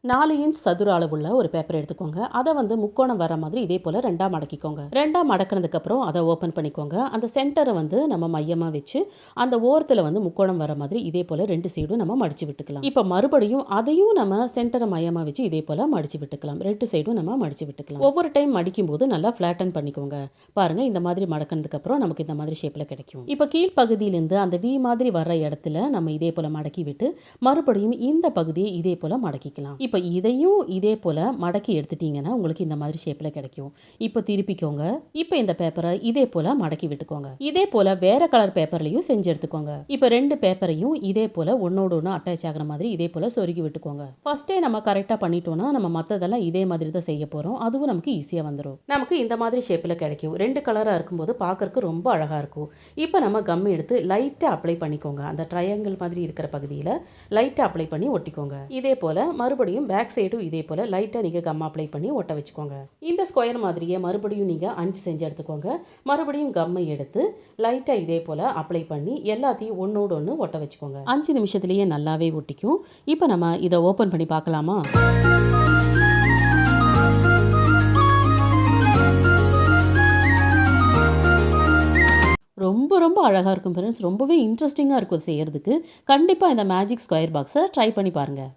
4 inch சதுர அளவுள்ள ஒரு பேப்பர் எடுத்துக்கோங்க. அதை முக்கோணம் வர மாதிரி இதே போல் 2ஆ மடக்கிக்கோங்க. 2ஆ மடக்கினதுக்கப்புறம் அதை ஓப்பன் பண்ணிக்கோங்க. அந்த சென்டரை நம்ம மையமாக வச்சு அந்த ஓரத்தில் முக்கோணம் வர மாதிரி இதே போல் 2 சைடும் நம்ம மடித்து விட்டுக்கலாம். இப்போ மறுபடியும் அதையும் நம்ம சென்டரை மையமாக வச்சு இதே போல் மடித்து விட்டுக்கலாம். 2 சைடும் நம்ம மடித்து விட்டுக்கலாம். ஒவ்வொரு டைம் மடிக்கும் போது நல்லா ஃப்ளாட்டன் பண்ணிக்கோங்க. பாருங்கள், இந்த மாதிரி மடக்கினதுக்கப்புறம் நமக்கு இந்த மாதிரி ஷேப்பில் கிடைக்கும். இப்போ கீழ்ப்பகுதியிலேருந்து அந்த வி மாதிரி வர இடத்துல நம்ம இதே போல் மடக்கி விட்டு மறுபடியும் இந்த பகுதியை இதே போல் மடக்கிக்கலாம். இப்போ இதையும் இதே போல் மடக்கி எடுத்துட்டீங்கன்னா உங்களுக்கு இந்த மாதிரி ஷேப்பில் கிடைக்கும். இப்போ திருப்பிக்கோங்க. இப்போ இந்த பேப்பரை இதே போல் மடக்கி விட்டுக்கோங்க. இதே போல் வேற கலர் பேப்பர்லையும் செஞ்சு எடுத்துக்கோங்க. இப்போ 2 பேப்பரையும் இதே போல் ஒன்னோடு ஒன்று அட்டாச் ஆகிற மாதிரி இதே போல் சொருகி விட்டுக்கோங்க. ஃபர்ஸ்டே நம்ம கரெக்டாக பண்ணிட்டோம்னா நம்ம மற்றதெல்லாம் இதே மாதிரி தான் செய்ய போகிறோம். அதுவும் நமக்கு ஈஸியாக வந்துடும். நமக்கு இந்த மாதிரி ஷேப்பில் கிடைக்கும். 2 கலராக இருக்கும்போது பார்க்கறதுக்கு ரொம்ப அழகாக இருக்கும். இப்போ நம்ம கம் எடுத்து லைட்டாக அப்ளை பண்ணிக்கோங்க. அந்த ட்ரையாங்கிள் மாதிரி இருக்கிற பகுதியில் லைட்டாக அப்ளை பண்ணி ஒட்டிக்கோங்க. இதே போல் மறுபடியும் பேக் சைடும் இதே போல் லைட்டாக நீங்கள் கம் அப்ளை பண்ணி ஒட்ட வச்சுக்கோங்க. இந்த ஸ்கொயர் மாதிரியே மறுபடியும் நீங்கள் 5 செஞ்சு எடுத்துக்கோங்க. மறுபடியும் கம்மை எடுத்து லைட்டாக இதே போல் அப்ளை பண்ணி எல்லாத்தையும் ஒன்றோடு ஒன்று ஒட்ட வச்சுக்கோங்க. 5 நிமிஷத்துலேயே நல்லாவே ஒட்டிக்கும். இப்போ நம்ம இதை ஓப்பன் பண்ணி பார்க்கலாமா? ரொம்ப ரொம்ப அழகாக இருக்கும் ஃப்ரெண்ட்ஸ். ரொம்பவே இன்ட்ரெஸ்டிங்காக இருக்கும் செய்யறதுக்கு. கண்டிப்பாக இந்த மேஜிக் ஸ்கொயர் பாக்ஸை ட்ரை பண்ணி பாருங்கள்.